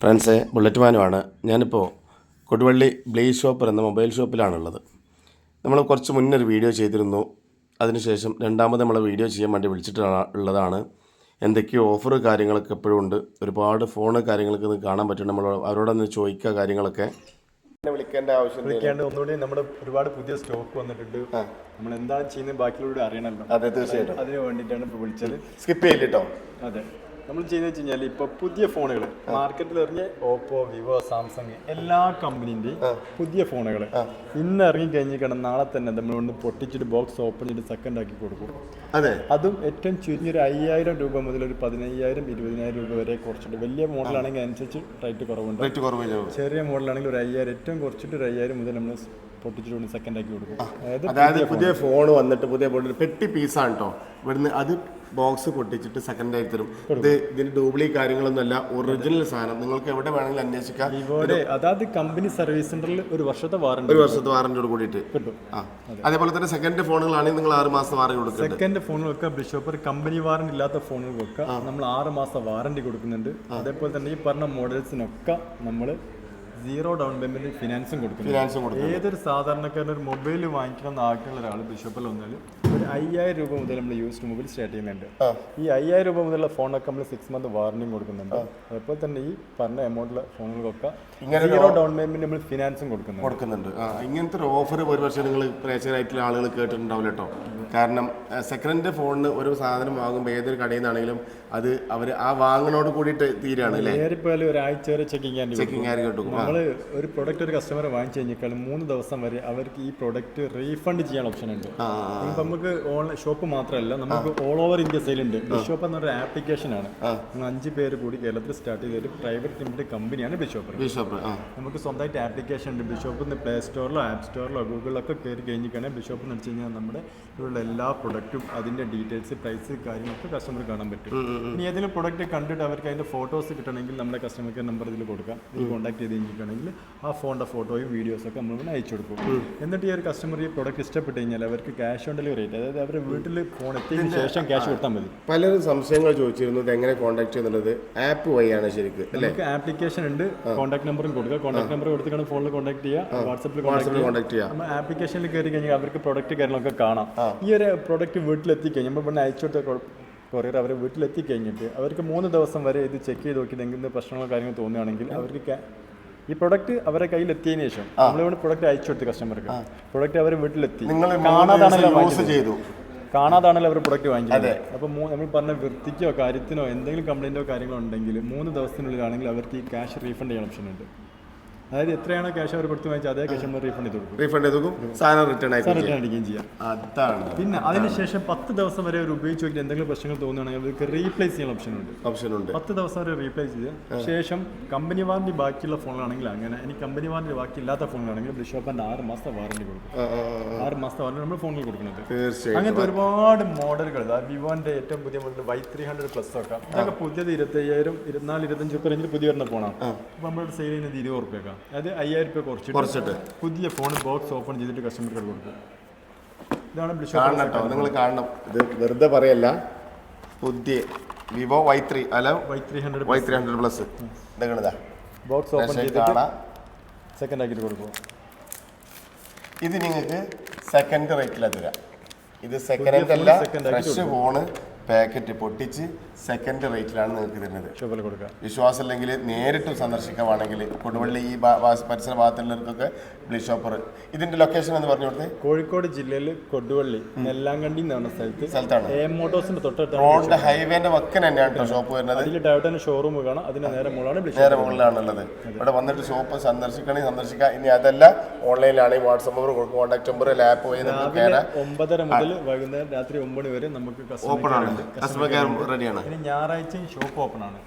ഫ്രണ്ട്സെ, bullet മാനുമാണ്. ഞാനിപ്പോൾ Koduvally blaze shopper എന്ന mobile ഷോപ്പിലാണുള്ളത്. നമ്മൾ കുറച്ച് മുന്നേ ഒരു വീഡിയോ ചെയ്തിരുന്നു. അതിനുശേഷം രണ്ടാമത് നമ്മൾ വീഡിയോ ചെയ്യാൻ വേണ്ടി വിളിച്ചിട്ടുള്ളതാണ്. എന്തൊക്കെയോ ഓഫർ കാര്യങ്ങളൊക്കെ എപ്പോഴും ഉണ്ട്. ഒരുപാട് ഫോണ് കാര്യങ്ങളൊക്കെ ഒന്ന് കാണാൻ പറ്റും. നമ്മൾ അവരോടൊന്ന് ചോദിക്കുക കാര്യങ്ങളൊക്കെ. വിളിക്കേണ്ട ആവശ്യം ഒന്നുകൂടി നമ്മുടെ ഒരുപാട് പുതിയ സ്റ്റോക്ക് വന്നിട്ടുണ്ട്. നമ്മൾ എന്താണ് ചെയ്യുന്നത് ബാക്കിയുള്ളവരോട് അറിയണമല്ലോ. അതെ, തീർച്ചയായിട്ടും. അതിന് വേണ്ടിയിട്ടാണ് ഇപ്പോൾ വിളിച്ചത്. സ്കിപ്പ് ചെയ്യില്ലോ. അതെ, നമ്മൾ ചെയ്യുന്നത് വെച്ച് കഴിഞ്ഞാൽ ഇപ്പോൾ പുതിയ ഫോണുകൾ മാർക്കറ്റിൽ ഇറങ്ങിയ ഓപ്പോ, വിവോ, സാംസങ് എല്ലാ കമ്പനീൻ്റെയും പുതിയ ഫോണുകൾ ഇന്ന് ഇറങ്ങി കഴിഞ്ഞിരിക്കണം. നാളെ തന്നെ നമ്മൾ കൊണ്ട് പൊട്ടിച്ചിട്ട് ബോക്സ് ഓപ്പൺ ചെയ്ത് സെക്കൻഡ് ആക്കി കൊടുക്കും. അതെ, അതും ഏറ്റവും ചുരുങ്ങിയൊരു 5000 രൂപ മുതൽ ഒരു 15000, 20000 രൂപ വരെ കുറച്ചിട്ട്. വലിയ മോഡലാണെങ്കിൽ അനുസരിച്ച് റേറ്റ് കുറവുണ്ട്. ചെറിയ മോഡലാണെങ്കിൽ ഒരു 5000, ഏറ്റവും കുറച്ചിട്ട് ഒരു 5000 മുതൽ നമ്മൾ പൊട്ടിച്ചിട്ട് സെക്കൻഡ് ആക്കി കൊടുക്കും. അതായത് പുതിയ ഫോൺ വന്നിട്ട് പുതിയ മോഡൽ പെട്ടി പീസാണ് കേട്ടോ. ഇവിടുന്ന് അത് ബോക്സ് പൊട്ടിച്ചിട്ട് സെക്കൻഡ് ആയി തരും. ഇതിന് ഡ്യൂപ്ലി കാര്യങ്ങളൊന്നും അല്ല, ഒറിജിനൽ സാധനം. നിങ്ങൾക്ക് എവിടെ വേണമെങ്കിലും അന്വേഷിക്കാം. അതായത് കമ്പനി സർവീസ് സെന്ററിൽ ഒരു വർഷത്തെ വാറന്റിയോട് കൂടിയിട്ട് കിട്ടും. അതേപോലെ തന്നെ സെക്കൻഡ് ഫോണുകളാണെങ്കിൽ നിങ്ങൾ 6 മാസം വാറന്റി കൊടുക്കും. സെക്കൻഡ് ഫോണുകൾക്ക് ബിഷോപ്പർ കമ്പനി വാറന്റി ഇല്ലാത്ത ഫോണുകൾക്ക് നമ്മൾ 6 മാസം വാറന്റി കൊടുക്കുന്നുണ്ട്. അതേപോലെ തന്നെ ഈ പറഞ്ഞ മോഡൽസിനൊക്കെ നമ്മൾ 0 ഡൗൺ പേയ്മെന്റ് ഫിനാൻസും കൊടുക്കുന്നു. ഏതൊരു സാധാരണക്കാരൻ ഒരു മൊബൈൽ വാങ്ങിക്കണം എന്ന് ആഗ്രഹമുള്ള ഒരാൾ ബിഷോപ്പിൽ വന്നാൽ ഒരു 5000 രൂപ മുതൽ നമ്മൾ യൂസ്ഡ് മൊബൈൽ സ്റ്റാർട്ട് ചെയ്യുന്നുണ്ട്. ഈ 5000 രൂപ മുതലുള്ള ഫോണൊക്കെ നമ്മൾ 6 മന്ത് വാറന്റിയും കൊടുക്കുന്നുണ്ട്. അതുപോലെ തന്നെ ഈ പറഞ്ഞ എമൗണ്ടിലെ ഫോണുകൾക്കൊക്കെ 0 ഡൗൺ പേയ്മെന്റ് നമ്മൾ ഫിനാൻസും കൊടുക്കുന്നുണ്ട്. ഇങ്ങനത്തെ ഒരു ഓഫർ ഒരു പക്ഷേ നിങ്ങൾ പ്രേക്ഷകരായിട്ടുള്ള ആളുകൾ കേട്ടിട്ടുണ്ടാവില്ല കേട്ടോ. കാരണം സെക്കൻഡ് ഫോണിന് ഒരു സാധനം വാങ്ങുമ്പോൾ ഏതൊരു കടയിൽ നിന്നാണെങ്കിലും അത് അവർ ആ വാങ്ങണോട് കൂടിയിട്ട് തീരാണ് അല്ലേ. നേരിപ്പോയാലും ഒരാഴ്ച വരെ ചെക്കിങ് ആയി കിട്ടും. നമ്മൾ ഒരു പ്രൊഡക്റ്റ് ഒരു കസ്റ്റമർ വാങ്ങിച്ചു കഴിഞ്ഞാൽ 3 ദിവസം വരെ അവർക്ക് ഈ പ്രൊഡക്റ്റ് റീഫണ്ട് ചെയ്യാൻ ഓപ്ഷൻ ഉണ്ട്. നമുക്ക് ഓൺലൈൻ ഷോപ്പ് മാത്രമല്ല, നമുക്ക് ഓൾ ഓവർ ഇന്ത്യ സെയിലുണ്ട്. ബിഷോപ്പ് എന്ന് പറഞ്ഞ ആപ്ലിക്കേഷൻ ആണ്. 5 പേര് കൂടി കേരളത്തിൽ സ്റ്റാർട്ട് ചെയ്ത ഒരു പ്രൈവറ്റ് ലിമിറ്റഡ് കമ്പനിയാണ് ബിഷോപ്പ്. നമുക്ക് സ്വന്തമായിട്ട് ആപ്ലിക്കേഷൻ ഉണ്ട്. ബിഷോപ്പ് പ്ലേ സ്റ്റോറിലോ ആപ്പ് സ്റ്റോറിലോ ഗൂഗിളിലൊക്കെ കയറി കഴിഞ്ഞിട്ടാണ് ബിഷോപ്പ് എന്ന് വെച്ച് കഴിഞ്ഞാൽ നമ്മുടെ ഇവിടെയുള്ള എല്ലാ പ്രൊഡക്റ്റും അതിന്റെ ഡീറ്റെയിൽസ്, പ്രൈസ് കാര്യങ്ങളൊക്കെ കസ്റ്റമർ കാണാൻ പറ്റും. ഇനി ഏതെങ്കിലും പ്രൊഡക്റ്റ് കണ്ടിട്ട് അവർക്ക് അതിന്റെ ഫോട്ടോസ് കിട്ടണമെങ്കിൽ നമ്മുടെ കസ്റ്റമർ കെയർ നമ്പർ ഇതിൽ കൊടുക്കാം. ഇത് കോൺടാക്ട് ചെയ്ത് കഴിഞ്ഞിട്ടാണെങ്കിൽ ആ ഫോണിന്റെ ഫോട്ടോയും വീഡിയോസൊക്കെ നമ്മൾ അയച്ചു കൊടുക്കും. എന്നിട്ട് ഈ ഒരു കസ്റ്റമർ ഈ പ്രൊഡക്റ്റ് ഇഷ്ടപ്പെട്ട് കഴിഞ്ഞാൽ അവർക്ക് ക്യാഷ് ഓൺ ഡെലിവറി ആയിട്ട്, അതായത് അവരുടെ വീട്ടിൽ ഫോൺ എത്തിയതിനു ശേഷം ക്യാഷ് കൊടുത്താൽ മതി. പലരും സംശയങ്ങൾ ചോദിച്ചിരുന്നു എങ്ങനെ കോൺടാക്ട് ചെയ്യുന്നത്. ആപ്പ് വഴിയാണ് ശരിക്കും. നമുക്ക് ആപ്ലിക്കേഷൻ ഉണ്ട്, കോൺടാക്ട് നമ്പറും കൊടുക്കുക. കോൺടാക്ട് നമ്പർ കൊടുത്തിട്ടാണ് ഫോണിൽ കോൺടാക്ട് ചെയ്യുക, വാട്സപ്പിൽ കോൺടാക്ട് ചെയ്യുക. നമ്മൾ ആപ്ലിക്കേഷനിൽ കയറി കഴിഞ്ഞാൽ അവർക്ക് പ്രൊഡക്റ്റ് കാര്യങ്ങളൊക്കെ കാണാം. ഈ ഒരു പ്രൊഡക്റ്റ് വീട്ടിലെത്തിക്കഴിഞ്ഞാൽ നമ്മൾ ഇവിടെ അയച്ചു കൊടുത്ത കൊറിയർ അവർ വീട്ടിലെത്തിക്കഴിഞ്ഞിട്ട് അവർക്ക് 3 ദിവസം വരെ ഇത് ചെക്ക് ചെയ്ത് നോക്കി എന്തെങ്കിലും പ്രശ്നങ്ങളോ കാര്യങ്ങൾ തോന്നുകയാണെങ്കിൽ അവർക്ക് ഈ പ്രൊഡക്റ്റ് അവരെ കയ്യിൽ എത്തിയതിനു ശേഷം നമ്മളിവിടെ പ്രൊഡക്റ്റ് അയച്ചു കൊടുത്ത് കസ്റ്റമർക്ക് പ്രൊഡക്റ്റ് അവർ വീട്ടിലെത്തി കാണാതാണല്ലോ അവർ പ്രൊഡക്റ്റ് വാങ്ങിക്കുന്നത്. അപ്പോൾ നമ്മൾ പറഞ്ഞ വൃത്തിക്കോ കാര്യത്തിനോ എന്തെങ്കിലും കംപ്ലൈൻറ്റോ കാര്യങ്ങളോ ഉണ്ടെങ്കിൽ 3 ദിവസത്തിനുള്ളിലാണെങ്കിൽ അവർക്ക് ഈ ക്യാഷ് റീഫണ്ട് ചെയ്യാൻ ഓപ്ഷൻ ഉണ്ട്. അതായത് എത്രയാണോ ക്യാഷ് അവർ കൊടുത്ത് വാങ്ങിച്ചാൽ അതേ ക്യാഷ് നമ്മൾ റീഫണ്ട് ചെയ്ത് കൊടുക്കും. സാധനം റിട്ടേൺ അടിക്കുകയും ചെയ്യാം. പിന്നെ അതിനുശേഷം 10 ദിവസം വരെ അവർ ഉപയോഗിച്ച് നോക്കിയിട്ട് എന്തെങ്കിലും പ്രശ്നങ്ങൾ തോന്നുകയാണെങ്കിൽ അവർക്ക് റീപ്ലേസ് ചെയ്യാൻ ഓപ്ഷൻ ഉണ്ട്. 10 ദിവസം വരെ റീപ്ലേസ് ചെയ്ത് ശേഷം കമ്പനി വാറന്റി ബാക്കിയുള്ള ഫോണാണെങ്കിൽ അങ്ങനെ, ഇനി കമ്പനി വാറന്റി ബാക്കി ഇല്ലാത്ത ഫോണാണെങ്കിൽ ബിഷോപ്പിന്റെ 6 മാസത്തെ വാറന്റി കൊടുക്കും. 6 മാസത്തെ വാറന്റി നമ്മൾ ഫോണിൽ കൊടുക്കുന്നത്. അങ്ങനത്തെ ഒരുപാട് മോഡലുകൾ, വിവോന്റെ ഏറ്റവും പുതിയ മോഡൽ Y300 പ്ലസ് ഒക്കെ, ഇതൊക്കെ പുതിയത് 25000, 24, 25 റേഞ്ചിൽ പുതിയ വരുന്ന ഫോണാണ്. അപ്പോൾ നമ്മുടെ സെയിൽ ചെയ്യുന്നത് 20 റുപ്യ. അത് 5000 രൂപ കുറച്ചിട്ട് പുതിയ ഫോൺ ബോക്സ് ഓപ്പൺ ചെയ്തിട്ട് കസ്റ്റമർക്ക് കൊടുക്കും. ഇതാണ് നിങ്ങൾ കാണണം. ഇത് വെറുതെ പറയല്ല. പുതിയ Vivo Y300 plus box open ചെയ്തിട്ട് സെക്കൻഡ് ആക്കിയിട്ട് കൊടുക്കും. ഇത് നിങ്ങൾക്ക് സെക്കൻഡ് റേറ്റിലാണ് തരാം. ഇത് സെക്കൻഡ് അല്ല, ഫ്രഷ് ഫോണ് പാക്കറ്റ് പൊട്ടിച്ച് സെക്കൻഡ് റേറ്റിലാണ് നിങ്ങൾക്ക് തരുന്നത്. വിശ്വാസം ഇല്ലെങ്കിൽ നേരിട്ട് സന്ദർശിക്കുകയാണെങ്കിൽ കൊടുവള്ളി ഈ പരിസര ഭാഗത്തുള്ളവർക്കൊക്കെ ബ്ലിഷോപ്പർ. ഇതിന്റെ ലൊക്കേഷൻ എന്ന് പറഞ്ഞു കൊടുത്തത് കോഴിക്കോട് ജില്ലയിൽ കൊടുവള്ളി നെല്ലാങ്കണ്ടി എന്ന് പറഞ്ഞ സ്ഥലത്താണ്. മോട്ടോഴ്സിന്റെ തൊട്ടടുത്ത് റോഡിന്റെ ഹൈവേന്റെ വക്കൻ തന്നെയാണ് ഷോപ്പ് വരുന്നത്. അതിൽ ടയോട്ടയുടെ ഷോറൂം കാണാം. അതിന്റെ നേരെ മുകളിലാണുള്ളത്. ഇവിടെ വന്നിട്ട് ഷോപ്പ് സന്ദർശിക്കണമെങ്കിൽ സന്ദർശിക്കാം. ഇനി അതല്ല, ഓൺലൈനിലാണെങ്കിൽ വാട്സ്ആപ്പ് നമ്പർ കൊടുക്കും, കോൺടാക്ട് നമ്പർ, ആപ്പ് വഴി 9:30 മുതൽ വൈകുന്നേരം രാത്രി 9 വരെ നമുക്ക് ഓപ്പൺ ആണ്. കസ്റ്റമർ കെയർ റെഡിയാണ്. ഇനി ഞായറാഴ്ചയും ഷോപ്പ് ഓപ്പൺ ആണ്.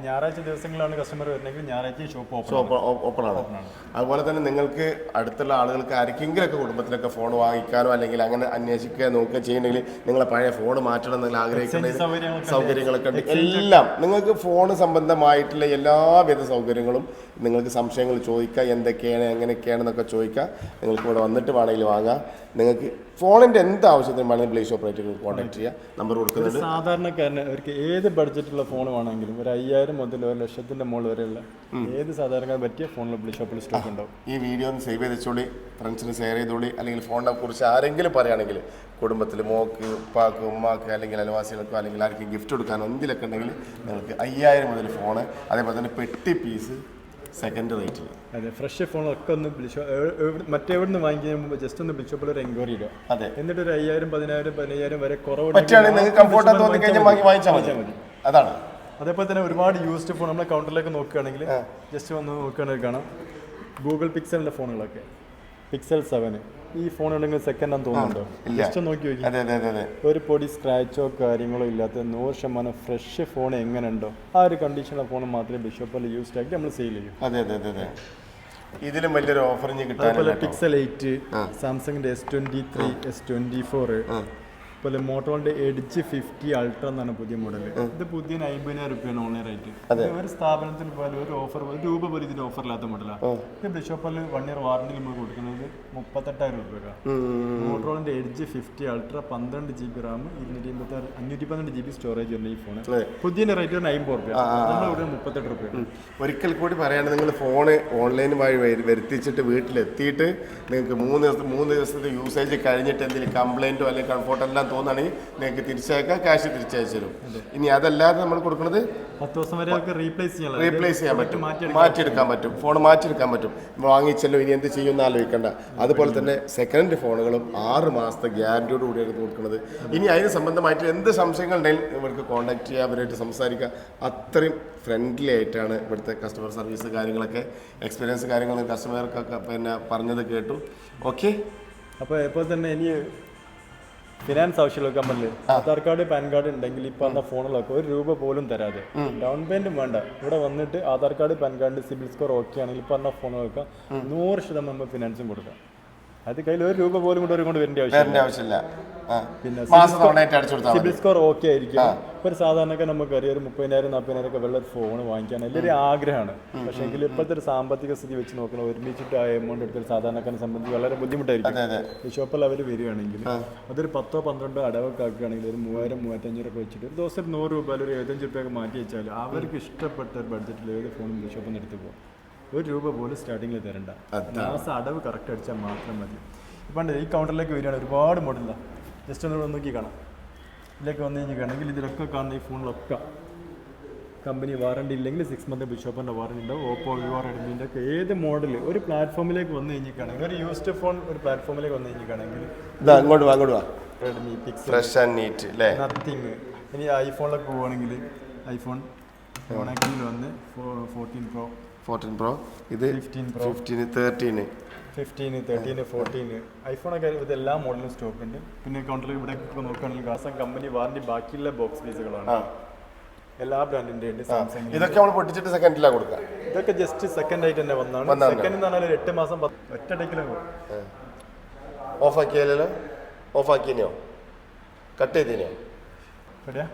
ഞായറാഴ്ച ദിവസങ്ങളിലാണ് കസ്റ്റമർ വരുന്നെങ്കിൽ ഞായറാഴ്ചയും ഷോപ്പ് ഓപ്പൺ ആണ്. അതുപോലെ തന്നെ നിങ്ങൾക്ക് അടുത്തുള്ള ആളുകൾക്ക് ആർക്കെങ്കിലൊക്കെ കുടുംബത്തിലൊക്കെ ഫോൺ വാങ്ങിക്കാനോ അല്ലെങ്കിൽ അങ്ങനെ അന്വേഷിക്കുക നോക്കുക ചെയ്യണമെങ്കിൽ നിങ്ങളെ പഴയ ഫോൺ മാറ്റണം എന്നുള്ള ആഗ്രഹിക്കുന്ന സൗകര്യങ്ങളൊക്കെ ഉണ്ട്. എല്ലാം നിങ്ങൾക്ക് ഫോൺ സംബന്ധമായിട്ടുള്ള എല്ലാവിധ സൗകര്യങ്ങളും നിങ്ങൾക്ക് സംശയങ്ങൾ ചോദിക്കുക, എന്തൊക്കെയാണ് എങ്ങനെയൊക്കെയാണെന്നൊക്കെ ചോദിക്കുക. നിങ്ങൾക്ക് ഇവിടെ വന്നിട്ട് വേണമെങ്കിൽ വാങ്ങാം. നിങ്ങൾക്ക് ഫോണിൻ്റെ എന്ത് ആവശ്യത്തിനും വേണമെങ്കിൽ ബ്ലേസ് ഓപ്പറേറ്റർ കോൺടാക്ട് ചെയ്യുക. നമ്പർ കൊടുക്കുന്നുണ്ട്. കൊടുക്കുന്നുണ്ട്. സാധാരണക്കാരന് അവർക്ക് ഏത് ബഡ്ജറ്റുള്ള ഫോൺ വേണമെങ്കിലും ഒരു 5000 മുതൽ 1,00,000 മുകളിൽ വരെയുള്ള ഏത് സാധാരണക്കാരൻ പറ്റിയ ഫോണിൽ ബ്ലൂ ഷോപ്പിൽ സ്റ്റോക്ക് ഉണ്ടാവും. ഈ വീഡിയോ ഒന്ന് സേവ് ചെയ്ത് വെച്ചോളി, ഫ്രണ്ട്സിന് ഷെയർ ചെയ്തോളി. അല്ലെങ്കിൽ ഫോണിനെ കുറിച്ച് ആരെങ്കിലും പറയുകയാണെങ്കിൽ കുടുംബത്തിൽ മോക്ക് ഉപ്പാക്ക് ഉമ്മാക്ക് അല്ലെങ്കിൽ അയൽവാസികൾക്കോ അല്ലെങ്കിൽ ആർക്കും ഗിഫ്റ്റ് കൊടുക്കാനോ എന്തിലൊക്കെ ഉണ്ടെങ്കിൽ നിങ്ങൾക്ക് 5000 മുതൽ ഫോണ്, അതേപോലെ തന്നെ പെട്ടി പീസ് സെക്കൻഡ് റേറ്റിൽ. അതെ, ഫ്രഷ് ഫോണൊക്കെ ഒന്ന് മറ്റെവിടെ നിന്ന് വാങ്ങിക്കുന്നതിന് മുമ്പ് ജസ്റ്റ് ഒന്ന് ബിഷോപ്പിൽ ഒരു എൻക്വയറി ഇടുക. അതെ, എന്നിട്ട് ഒരു 5000, 10,000, 15,000 വരെ കുറവ് പറ്റുകയാണെങ്കിൽ നിങ്ങൾക്ക് കംഫോർട്ടായി തോന്നി കഴിഞ്ഞാൽ വാങ്ങിച്ചാൽ മതി. അതാണ്. അതേപോലെ തന്നെ ഒരുപാട് യൂസ്ഡ് ഫോൺ നമ്മളെ കൗണ്ടറിലേക്ക് നോക്കുകയാണെങ്കിൽ ജസ്റ്റ് വന്ന് നോക്കുകയാണെങ്കിൽ കാണാം ഗൂഗിൾ പിക്സലിൻ്റെ ഫോണുകളൊക്കെ. പിക്സൽ 7 ഈ ഫോൺ ഉണ്ടെങ്കിൽ സെക്കൻഡ് ആണെന്ന് തോന്നുന്നുണ്ടോ? ജസ്റ്റ് നോക്കി നോക്കി, ഒരു പൊടി സ്ക്രാച്ചോ കാര്യങ്ങളോ ഇല്ലാത്ത 100% ഫ്രഷ് ഫോൺ എങ്ങനെ ഉണ്ടോ ആ ഒരു കണ്ടീഷനുള്ള ഫോൺ മാത്രമേ ബിഷോപ്പിൽ യൂസ്ഡ് ആക്കി നമ്മൾ സെയിൽ ചെയ്യും. അതെ. ഇതിലും വലിയൊരു ഓഫർ അതുപോലെ പിക്സൽ 8, സാംസങ്ങിന്റെ S23, S24, അതുപോലെ മോട്ടോറിന്റെ എഡ്ജ് 50 അൾട്ര എന്നാണ് പുതിയ മോഡൽ. ഇത് പുതിയ 50,000 രൂപയാണ് ഓൺലൈൻ റേറ്റ്. ഒരു സ്ഥാപനത്തിൽ പോലും ഒരു ഓഫർ ₹1 പോലും ഇതിന് ഓഫർ ഇല്ലാത്ത മോഡലാണ്. ഇത് ബിഷോപ്പിൽ 1 ഇയർ വാറണ്ടി നമ്മൾ കൊടുക്കുന്നത് 38,000 രൂപയ്ക്കാണ്. മോട്ടോറിന്റെ edge 50 ultra 12 GB Ram 512 GB storage ഉണ്ട് ഈ ഫോൺ. പുതിയ റേറ്റ് 50 രൂപ, നമ്മൾ ഇവിടെ 38 രൂപയാണ്. ഒരിക്കൽ കൂടി പറയുകയാണെങ്കിൽ നിങ്ങൾ ഫോണ് ഓൺലൈൻ വഴി വരുത്തിച്ചിട്ട് വീട്ടിലെത്തിയിട്ട് നിങ്ങൾക്ക് 3 ദിവസത്തെ യൂസേജ് കഴിഞ്ഞിട്ട് എന്തെങ്കിലും കംപ്ലൈൻറ്റോ അല്ലെങ്കിൽ കംഫോർട്ട് എല്ലാം തോന്നുകയാണെങ്കിൽ നിങ്ങൾക്ക് തിരിച്ചയക്കാം, ക്യാഷ് തിരിച്ചയച്ചു തരും. ഇനി അതല്ലാതെ നമ്മൾ കൊടുക്കുന്നത് 10 ദിവസം വരെ റീപ്ലേസ് ചെയ്യാൻ പറ്റും, മാറ്റിയെടുക്കാൻ പറ്റും, ഫോൺ മാറ്റിയെടുക്കാൻ പറ്റും. വാങ്ങിച്ചല്ലോ ഇനി എന്ത് ചെയ്യുമെന്ന് ആലോചിക്കേണ്ട. അതുപോലെ തന്നെ സെക്കൻഡ് ഫോണുകളും 6 മാസത്തെ ഗ്യാരണ്ടിയോട് കൂടിയാണ് കൊടുക്കുന്നത്. ഇനി അതിന് സംബന്ധമായിട്ട് എന്ത് സംശയങ്ങൾ ഉണ്ടെങ്കിലും ഇവർക്ക് കോൺടാക്ട് ചെയ്യുക, അവരായിട്ട് സംസാരിക്കുക. അത്രയും ഫ്രണ്ട്ലി ആയിട്ടാണ് ഇവിടുത്തെ കസ്റ്റമർ സർവീസ് കാര്യങ്ങളൊക്കെ, എക്സ്പീരിയൻസ് കാര്യങ്ങൾ കസ്റ്റമർക്കൊക്കെ പിന്നെ പറഞ്ഞത് കേട്ടു. ഓക്കെ, അപ്പോൾ ഇപ്പോൾ തന്നെ ഇനി ഫിനാൻസ് ആവശ്യമുള്ള പറഞ്ഞില്ലേ, ആധാർ കാർഡ് പാൻ കാർഡ് ഉണ്ടെങ്കിൽ ഈ പറഞ്ഞ ഫോണിലൊക്കെ ₹1 പോലും തരാതെ ഡൗൺ പേയ്മെന്റ് വേണ്ട, ഇവിടെ വന്നിട്ട് Aadhaar card pan card CIBIL score okay ആണെങ്കിൽ ഈ പറഞ്ഞ ഫോണുകൾക്ക് 100% നമ്മൾ ഫിനാൻസും കൊടുക്കാം. അത് കയ്യിൽ ₹1 പോലും കൊണ്ട് വരേണ്ട ആവശ്യമില്ല. പിന്നെ സിബിൽ സ്കോർ ഓക്കെ ആയിരിക്കും. ഇപ്പോൾ ഒരു സാധാരണക്കാർ നമുക്കറിയാം ഒരു 30,000, 40,000 ഒക്കെ വെള്ള ഫോൺ വാങ്ങിക്കാൻ എല്ലാവരും ആഗ്രഹമാണ്. പക്ഷേ എങ്കിൽ ഇപ്പോഴത്തെ ഒരു സാമ്പത്തിക സ്ഥിതി വെച്ച് നോക്കണം, ഒരുമിച്ചിട്ട് ആ എമൗണ്ട് എടുത്തൊരു സാധാരണക്കാരനെ സംബന്ധിച്ച് വളരെ ബുദ്ധിമുട്ടായിരിക്കും. ഈ ഷോപ്പിൽ അവർ വരികയാണെങ്കിൽ അതൊരു 10-12 അടവൊക്കെ ആക്കുകയാണെങ്കിൽ ഒരു 3,000, 3,500 ഒക്കെ വെച്ചിട്ട് ഒരു ദിവസം ₹100 ഒരു ₹75 മാറ്റി വെച്ചാൽ അവർക്ക് ഇഷ്ടപ്പെട്ട ഒരു ബഡ്ജറ്റിൽ ഏത് ഫോണും ഈ ഷോപ്പിൽ നിന്ന് എടുത്ത് പോകും. ₹1 പോലും സ്റ്റാർട്ടിങ്ങിൽ തരണ്ട, മാസം അടവ് കറക്റ്റ് അടിച്ചാൽ മാത്രം മതി. ഇപ്പം ഈ കൗണ്ടറിലേക്ക് വരികയാണ് ഒരുപാട് മോഡലാണ്. ജസ്റ്റ് ഒന്ന് നോക്കി കാണാം. ഇതിലേക്ക് വന്നു കഴിഞ്ഞിട്ടുണ്ടെങ്കിൽ ഇതിലൊക്കെ കാണുന്ന ഈ ഫോണിലൊക്കെ കമ്പനി വാറണ്ടി ഇല്ലെങ്കിൽ 6 മന്ത് ബിഷോപ്പിൻ്റെ വാറണ്ടി ഉണ്ടാവും. ഓപ്പോ, വിവോ, റെഡ്മിൻ്റെ ഒക്കെ ഏത് മോഡൽ ഒരു പ്ലാറ്റ്ഫോമിലേക്ക് വന്നു കഴിഞ്ഞിട്ടാണെങ്കിൽ ഒരു യൂസ്ഡ് ഫോൺ ഒരു പ്ലാറ്റ്ഫോമിലേക്ക് വന്നു കഴിഞ്ഞിട്ടാണെങ്കിൽ Redmi, pixel, fresh and neat അല്ലേ, നത്തിങ്. ഇനി ഐഫോണിലൊക്കെ പോവുകയാണെങ്കിൽ ഐഫോൺ ഓണാക്കിൽ വന്ന് 14 Pro, ഇത് 15 Pro, 13, 14 ഐഫോണൊക്കെ ഇതെല്ലാ മോഡലും സ്റ്റോക്ക് ഉണ്ട്. പിന്നെ കൗണ്ടറിൽ ഇവിടെ നോക്കുകയാണെങ്കിൽ കാസം കമ്പനി വാറണ്ടി ബാക്കിയുള്ള ബോക്സ് പീസുകളാണ്. എല്ലാ ബ്രാൻഡിൻ്റെ ഉണ്ട്. സാംസങ് ഇതൊക്കെ നമ്മൾ പൊട്ടിച്ചിട്ട് സെക്കൻഡിലാണ് കൊടുക്കുക. ഇതൊക്കെ ജസ്റ്റ് സെക്കൻഡ് ആയിട്ട് തന്നെ വന്നതാണ്. സെക്കൻഡ് എന്ന് പറഞ്ഞാൽ 8 മാസം ഒറ്റ ടേക്കിലാണ്. ഓഫാക്കിയാലോ? ഓഫാക്കിയോ? കട്ട് ചെയ്തിനോ? എവിടെയാ?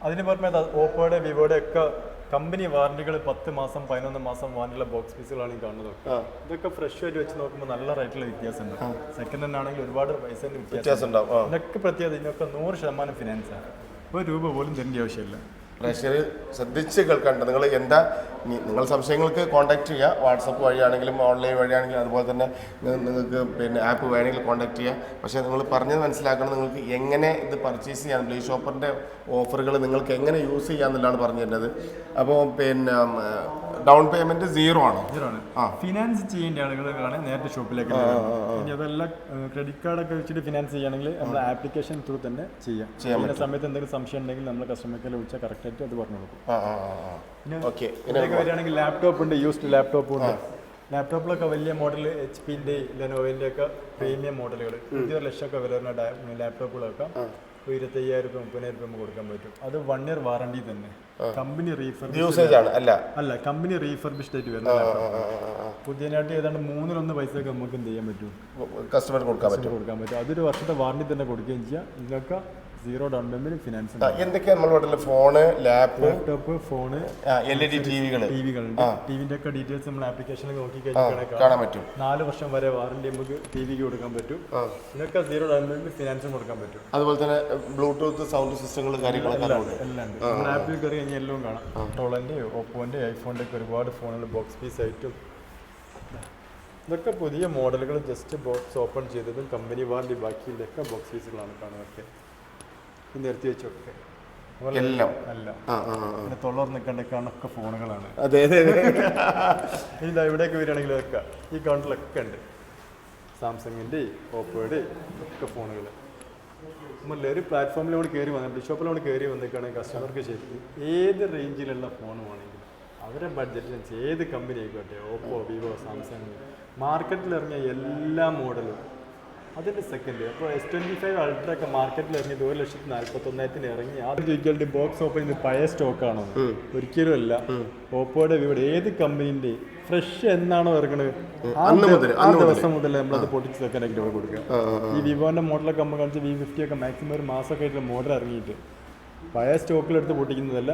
അതിന് പുറമെ ഓപ്പോയുടെ, വിവോയുടെ ഒക്കെ കമ്പനി വാറണ്ടികൾ 10 മാസം 11 മാസം വാറണ്ടിയുള്ള ബോക്സ് പീസുകളാണ് ഈ കാണുന്നത്. ഇതൊക്കെ ഫ്രഷ് ആയിട്ട് വെച്ച് നോക്കുമ്പോൾ നല്ല റേറ്റിലുള്ള വ്യത്യാസമുണ്ട്. സെക്കൻഡ് ഹാൻഡ് ആണെങ്കിൽ ഒരുപാട് പൈസേൻ്റെ വ്യത്യാസം ഉണ്ടാവും. ഇതൊക്കെ പ്രത്യേകത ഇതിനൊക്കെ 100% ഫിനാൻസാണ്. ₹1 പോലും തരേണ്ട ആവശ്യമില്ല. പ്രേക്ഷകർ ശ്രദ്ധിച്ച് കേൾക്കണ്ട. നിങ്ങൾ സംശയങ്ങൾക്ക് കോൺടാക്ട് ചെയ്യുക. വാട്സപ്പ് വഴിയാണെങ്കിലും ഓൺലൈൻ വഴിയാണെങ്കിലും അതുപോലെ തന്നെ നിങ്ങൾക്ക് പിന്നെ ആപ്പ് വേണമെങ്കിൽ കോൺടാക്ട് ചെയ്യുക. പക്ഷേ നിങ്ങൾ പറഞ്ഞത് മനസ്സിലാക്കണം, നിങ്ങൾക്ക് എങ്ങനെ ഇത് പർച്ചേസ് ചെയ്യാൻ ബ്ലൂ ഷോപ്പറിൻ്റെ ഓഫറുകൾ നിങ്ങൾക്ക് എങ്ങനെ യൂസ് ചെയ്യാമെന്നുള്ളതാണ് പറഞ്ഞു തരുന്നത്. അപ്പോൾ പിന്നെ ഡൗൺ പേയ്മെൻറ്റ് 0 ആണ്. ഫിനാൻസ് ചെയ്യേണ്ട ആളുകളാണ് നേരത്തെ ഷോപ്പിലേക്ക്. ഇനി അതെല്ലാം ക്രെഡിറ്റ് കാർഡൊക്കെ വെച്ചിട്ട് ഫിനാൻസ് ചെയ്യുകയാണെങ്കിൽ നമ്മൾ ആപ്ലിക്കേഷൻ ത്രൂ തന്നെ ചെയ്യാം. ചെയ്യുന്ന സമയത്ത് എന്തെങ്കിലും സംശയം ഉണ്ടെങ്കിൽ നമ്മൾ കസ്റ്റമർ കെയറിൽ വിളിച്ചാൽ കറക്റ്റായിട്ട് അത് പറഞ്ഞു കൊടുക്കും. ഇതിലേക്ക് വരികയാണെങ്കിൽ ലാപ്ടോപ്പ് ഉണ്ട്, യൂസ്ഡ് ലാപ്ടോപ്പ് ഉണ്ട്. ലാപ്ടോപ്പിലൊക്കെ വലിയ മോഡൽ HP-ൻ്റെ, ലെനോവിൻ്റെ ഒക്കെ പ്രീമിയം മോഡലുകൾ 1 ലക്ഷമൊക്കെ വില വരുന്ന ലാപ്ടോപ്പുകളൊക്കെ 25,000 രൂപ 30,000 രൂപ കൊടുക്കാൻ പറ്റും. അത് 1 ഇയർ വാറണ്ടി തന്നെ. കമ്പനി അല്ല കമ്പനി റീഫർബിഷ്ഡ് ആയിട്ട് വരുന്ന പുതിയനായിട്ട് ഏതാണ്ട് 3-1 പൈസയൊക്കെ നമുക്ക് എന്ത് ചെയ്യാൻ പറ്റും, കസ്റ്റമർ കൊടുക്കാൻ പറ്റും. അതൊരു വർഷത്തെ വാറണ്ടി തന്നെ കൊടുക്കുകയും ചെയ്യാം. ഇതിനൊക്കെ 0 ഡൗൺ പേയ്മെന്റ് ഫിനാൻസ്. എന്തൊക്കെയാ നമ്മളുടെ ഫോണ്, ലാപ്ടോപ്പ്, ഫോണ്, LED ടിവികളുണ്ട്. ടിവിന്റെ ഒക്കെ ഡീറ്റെയിൽസ് നമ്മൾ ആപ്ലിക്കേഷനിൽ നോക്കി കഴിഞ്ഞാൽ കാണാൻ പറ്റും. 4 വർഷം വരെ വാറന്റി നമുക്ക് ടിവിക്ക് കൊടുക്കാൻ പറ്റും. ഇതൊക്കെ 0 ഡൗൺ പേയ്മെന്റ് ഫിനാൻസും കൊടുക്കാൻ പറ്റും. അതുപോലെ തന്നെ ബ്ലൂടൂത്ത് സൗണ്ട് സിസ്റ്റങ്ങളും കാര്യങ്ങളൊക്കെ എല്ലാം ഉണ്ട്. നമ്മുടെ ആപ്പിൽ കയറി കഴിഞ്ഞാൽ എല്ലാം കാണാം. ടോളന്റെ, ഓപ്പോന്റെ, ഐഫോണിന്റെ ഒക്കെ ഒരുപാട് ഫോണുകൾ ബോക്സ് പീസ് ആയിട്ടും. ഇതൊക്കെ പുതിയ മോഡലുകൾ, ജസ്റ്റ് ബോക്സ് ഓപ്പൺ ചെയ്തതും കമ്പനി വാറന്റി ബാക്കിയിലൊക്കെ ബോക്സ് പീസുകളാണ് കാണുന്നതൊക്കെ. നിർത്തി വെച്ചൊക്കെ എല്ലാം അല്ല തൊള്ളർ നിൽക്കണ്ടൊക്കെ ഫോണുകളാണ്. അതെ അതെ ഇല്ല, ഇവിടെയൊക്കെ വരികയാണെങ്കിൽ ഒക്കെ ഈ കൗണ്ടറിലൊക്കെ ഉണ്ട്. സാംസങ്ങിൻ്റെ, ഓപ്പോയുടെ ഒക്കെ ഫോണുകൾ. നമ്മളൊരു പ്ലാറ്റ്ഫോമിൽ നമ്മൾ കയറി വന്നിട്ട് ഷോപ്പിൽ നമ്മൾ കയറി വന്നിട്ടാണെങ്കിൽ കസ്റ്റമർക്ക് ശരിക്കും ഏത് റേഞ്ചിലുള്ള ഫോൺ വേണമെങ്കിലും അവരുടെ ബഡ്ജറ്റിനനുസരിച്ച് ഏത് കമ്പനി ആയിക്കോട്ടെ, ഓപ്പോ, വിവോ, സാംസങ്, മാർക്കറ്റിൽ ഇറങ്ങിയ എല്ലാ മോഡലും അതിൻ്റെ സെക്കൻഡ്. അപ്പോൾ S25 അൾട്ര ഒക്കെ മാർക്കറ്റിൽ ഇറങ്ങിയത് 1,41,000 ഇറങ്ങി. ആദ്യം ചോദിക്കാണ്ട് ബോക്സ് ഓപ്പൺ ചെയ്ത് പഴയ സ്റ്റോക്കാണോ? ഒരിക്കലും അല്ല. ഓപ്പോയുടെ, വിവോയുടെ ഏത് കമ്പനീൻ്റെ ഫ്രഷ് എന്നാണോ ഇറങ്ങുന്നത് ആ ദിവസം മുതൽ നമ്മളത് പൊട്ടിച്ച് സെക്കൻഡായിട്ട് ഇവിടെ കൊടുക്കുക. ഈ വിവോൻ്റെ മോഡലൊക്കെ നമ്മൾ കാണിച്ച V50 ഒക്കെ മാക്സിമം ഒരു മാസമൊക്കെ ആയിട്ടുള്ള മോഡൽ ഇറങ്ങിയിട്ട് പഴയ സ്റ്റോക്കിലെടുത്ത് പൊട്ടിക്കുന്നതല്ല,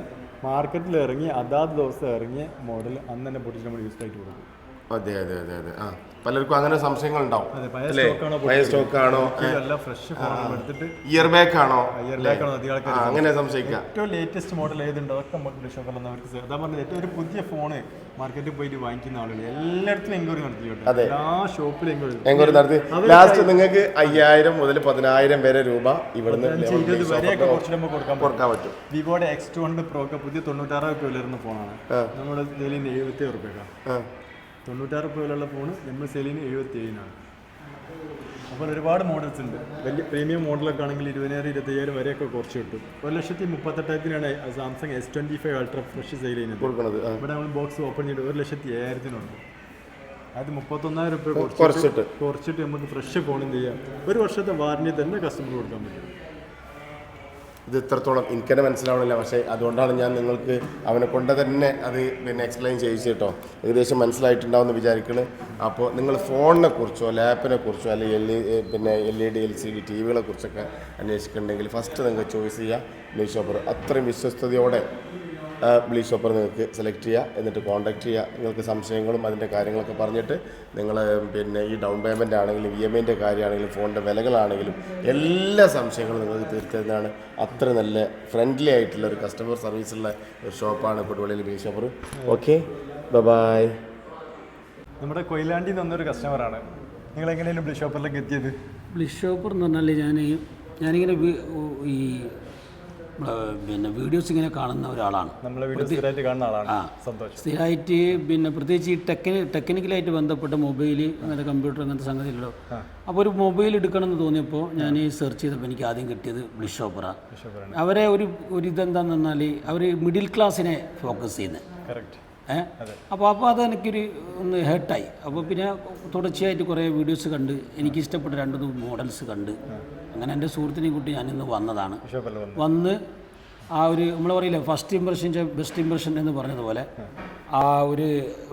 മാർക്കറ്റിൽ ഇറങ്ങി അതാത് ദിവസം ഇറങ്ങിയ മോഡൽ അന്ന് തന്നെ പൊട്ടിച്ച് നമ്മൾ യൂസ് ആയിട്ട് കൊടുക്കും. അതെ അതെ അതെ അതെ പലർക്കും അങ്ങനെ സംശയങ്ങൾ ഉണ്ടാവും. പഴയ സ്റ്റോക്ക് ആണോ, ഇയർ ബാക്ക് ആണോ, അങ്ങനെ സംശയിക്കാം. ഏറ്റവും ലേറ്റസ്റ്റ് മോഡൽ ഏതുണ്ടോ അതൊക്കെ നമുക്ക് ഷോപ്പിൽ അവർക്ക് അതാ പറഞ്ഞത്. ഏറ്റവും ഒരു പുതിയ ഫോണ് മാർക്കറ്റിൽ പോയിട്ട് വാങ്ങിക്കുന്ന ആളുകൾ എല്ലായിടത്തും എൻക്വയറി നടത്തിയിട്ടുണ്ട്. എല്ലാ ഷോപ്പിലും എൻക്വയറി നടത്തി ലാസ്റ്റ് നിങ്ങൾക്ക് 5,000 മുതൽ 10,000 വരെ രൂപ ഇവിടുന്ന് കൊടുക്കാൻ പറ്റും. വിവോയുടെ X200 Pro ഒക്കെ പുതിയ 96 വിലയിരുന്ന ഫോണാണ്. നമ്മുടെ സെയിലിന് 77 രൂപയ്ക്കാണ്. 96 വിലയുള്ള ഫോണ് നമ്മൾ സെയിലിന് 77-നാണ്. അപ്പോൾ ഒരുപാട് മോഡൽസ് ഉണ്ട്. വലിയ പ്രീമിയം മോഡലൊക്കെ ആണെങ്കിൽ 20,000 25,000 വരെയൊക്കെ കുറച്ച് കിട്ടും. 1,38,000-നാണ് Samsung S25 ultra fresh sale ചെയ്യുന്നത്. ഇവിടെ നമ്മൾ ബോക്സ് ഓപ്പൺ ചെയ്തിട്ട് 1,07,000-നുണ്ട്. അത് 31,000 രൂപ കുറച്ചിട്ട് നമുക്ക് ഫ്രഷ് ഫോൺ എന്ത് ചെയ്യാം, 1 വർഷത്തെ വാറന്റി തന്നെ കസ്റ്റമർ കൊടുക്കാൻ പറ്റും. ഇത് ഇത്രത്തോളം എനിക്കെന്നെ മനസ്സിലാവണില്ല, പക്ഷേ അതുകൊണ്ടാണ് ഞാൻ നിങ്ങൾക്ക് അവനെ കൊണ്ട് തന്നെ അത് എക്സ്പ്ലെയിൻ ചെയ്യിച്ചു കേട്ടോ. ഏകദേശം മനസ്സിലായിട്ടുണ്ടാവുമെന്ന് വിചാരിക്കുന്നത്. അപ്പോൾ നിങ്ങൾ ഫോണിനെ കുറിച്ചോ ലാപ്പിനെ കുറിച്ചോ അല്ലെങ്കിൽ LED LCD ടിവികളെ കുറിച്ചൊക്കെ അന്വേഷിക്കുന്നുണ്ടെങ്കിൽ ഫസ്റ്റ് നിങ്ങൾക്ക് ചോയ്സ് ചെയ്യുക ബ്ലീ ഷോപ്പർ. അത്രയും വിശ്വസ്തയോടെ ബ്ലീ ഷോപ്പർ നിങ്ങൾക്ക് സെലക്ട് ചെയ്യുക. എന്നിട്ട് കോൺടാക്ട് ചെയ്യുക. നിങ്ങൾക്ക് സംശയങ്ങളും അതിൻ്റെ കാര്യങ്ങളൊക്കെ പറഞ്ഞിട്ട് നിങ്ങൾ ഈ ഡൗൺ പേയ്മെൻ്റ് ആണെങ്കിലും EMI-ൻ്റെ കാര്യമാണെങ്കിലും ഫോണിൻ്റെ വിലകളാണെങ്കിലും എല്ലാ സംശയങ്ങളും നിങ്ങൾക്ക് തീർത്തതാണ്. അത്ര നല്ല ഫ്രണ്ട്ലി ആയിട്ടുള്ള ഒരു കസ്റ്റമർ സർവീസുള്ള ഒരു ഷോപ്പാണ് കൊടുവള്ളിയിൽ ബ്ലീ ഷോപ്പർ. Okay, bye. നമ്മുടെ കൊയിലാണ്ടി എന്നൊരു കസ്റ്റമറാണ്. നിങ്ങൾ എങ്ങനെയാണ് ബ്ലീ ഷോപ്പറിലേക്ക് എത്തിയത്? ബ്ലീ ഷോപ്പർ എന്ന് പറഞ്ഞാൽ ഞാനിങ്ങനെ ഈ വീഡിയോസ് ഇങ്ങനെ കാണുന്ന ഒരാളാണ്. നമ്മളെ വീഡിയോ സ്ഥിരമായിട്ട് കാണുന്ന ആളാണ്. സന്തോഷം. സ്ഥിരമായിട്ട് പ്രത്യേകിച്ച് ഈ ടെക്നിക്കലായിട്ട് ബന്ധപ്പെട്ട മൊബൈൽ, അങ്ങനത്തെ കമ്പ്യൂട്ടർ, അങ്ങനത്തെ സംഗതികളോ. അപ്പോൾ ഒരു മൊബൈൽ എടുക്കണം എന്ന് തോന്നിയപ്പോൾ ഞാൻ ഈ സെർച്ച് ചെയ്തപ്പോൾ എനിക്ക് ആദ്യം കിട്ടിയത് ബ്ലീ ഷോപ്പറാണ്. അവരെ ഒരു ഇതെന്താന്ന് പറഞ്ഞാൽ അവർ മിഡിൽ ക്ലാസ്സിനെ ഫോക്കസ് ചെയ്യുന്നത്. അപ്പോൾ അതെനിക്കൊരു ഒന്ന് ഹേർട്ടായി. അപ്പോൾ പിന്നെ തുടർച്ചയായിട്ട് കുറേ വീഡിയോസ് കണ്ട് എനിക്കിഷ്ടപ്പെട്ട 2 മോഡൽസ് കണ്ട് അങ്ങനെ എൻ്റെ സുഹൃത്തിനെ കൂട്ടി ഞാനിന്ന് വന്നതാണ്. വന്ന് ആ ഒരു നമ്മൾ പറയില്ല ഫസ്റ്റ് ഇംപ്രഷൻ്റെ ബെസ്റ്റ് ഇംപ്രഷൻ എന്ന് പറഞ്ഞതുപോലെ ആ ഒരു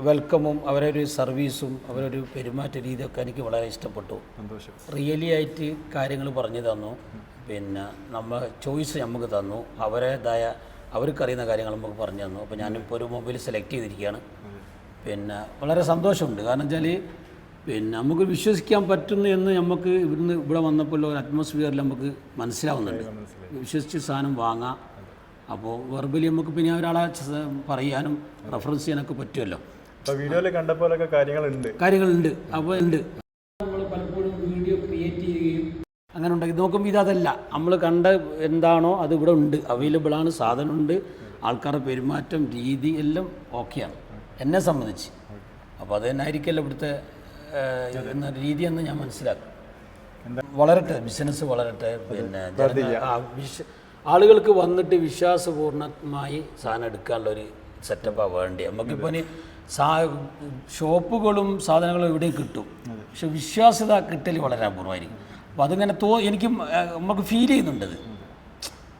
വെൽക്കമും അവരെ ഒരു സർവീസും അവരൊരു പെരുമാറ്റ രീതിയൊക്കെ എനിക്ക് വളരെ ഇഷ്ടപ്പെട്ടു. റിയലി ആയിട്ട് കാര്യങ്ങൾ പറഞ്ഞു തന്നു. പിന്നെ നമ്മൾ ചോയ്സ് നമുക്ക് തന്നു. അവരുടേതായ അവർക്കറിയുന്ന കാര്യങ്ങൾ നമുക്ക് പറഞ്ഞു തന്നു. അപ്പോൾ ഞാനിപ്പോൾ ഒരു മൊബൈൽ സെലക്ട് ചെയ്തിരിക്കുകയാണ്. പിന്നെ വളരെ സന്തോഷമുണ്ട്. കാരണം വെച്ചാൽ നമുക്ക് വിശ്വസിക്കാൻ പറ്റുന്നു എന്ന് നമുക്ക് ഇവിടെ വന്നപ്പോൾ ഒരു അറ്റ്മോസ്ഫിയറിൽ നമുക്ക് മനസ്സിലാവുന്നുണ്ട്. വിശ്വസിച്ച് സാധനം വാങ്ങാം. അപ്പോൾ വെർബലി നമുക്ക് പിന്നെ ഒരാളെ പറയാനും റെഫറൻസ് ചെയ്യാനൊക്കെ പറ്റുമല്ലോ. വീഡിയോയിൽ കണ്ടപ്പോഴൊക്കെ കാര്യങ്ങളുണ്ട്. അപ്പോൾ നമ്മൾ പലപ്പോഴും വീഡിയോ ക്രിയേറ്റ് ചെയ്യുകയും അങ്ങനെ ഉണ്ടാക്കി നോക്കുമ്പോൾ ഇതല്ല. നമ്മൾ കണ്ട എന്താണോ അത് ഇവിടെ ഉണ്ട്, അവൈലബിളാണ്, സാധനമുണ്ട്, ആൾക്കാരുടെ പെരുമാറ്റം രീതി എല്ലാം ഓക്കെയാണ് എന്നെ സംബന്ധിച്ച്. അപ്പോൾ അത് തന്നെ ആയിരിക്കുമല്ലോ ഇവിടുത്തെ രീതി എന്ന് ഞാൻ മനസ്സിലാക്കും. വളരട്ടെ, ബിസിനസ് വളരട്ടെ. പിന്നെ ആളുകൾക്ക് വന്നിട്ട് വിശ്വാസപൂർണ്ണമായി സാധനം എടുക്കാനുള്ളൊരു സെറ്റപ്പാണ് വേണ്ടി. നമുക്കിപ്പോൾ ഷോപ്പുകളും സാധനങ്ങളും എവിടെയും കിട്ടും, പക്ഷെ വിശ്വാസ്യത കിട്ടൽ വളരെ അപൂർവമായിരിക്കും. അപ്പോൾ അതിങ്ങനെ എനിക്ക് നമുക്ക് ഫീൽ ചെയ്യുന്നുണ്ട്.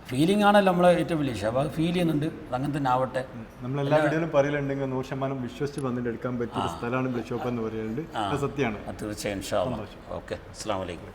ഫീലിംഗ് ആണല്ലോ നമ്മളെ ഏറ്റവും വലിയ വിഷയം. അപ്പോൾ അത് ഫീൽ ചെയ്യുന്നുണ്ട്. അങ്ങനെ തന്നെ ആവട്ടെ. നമ്മളെല്ലാ വീഡിയോയിലും പറയലുണ്ടെങ്കിൽ 100% വിശ്വസിച്ച് വന്നിട്ട് എടുക്കാൻ പറ്റിയ സ്ഥലമാണ് ബ്ലീ ഷോപ്പ് എന്ന് പറയുന്നത്. സത്യമാണ്. തീർച്ചയായും. ഓക്കെ, അസ്സലാമു അലൈക്കും.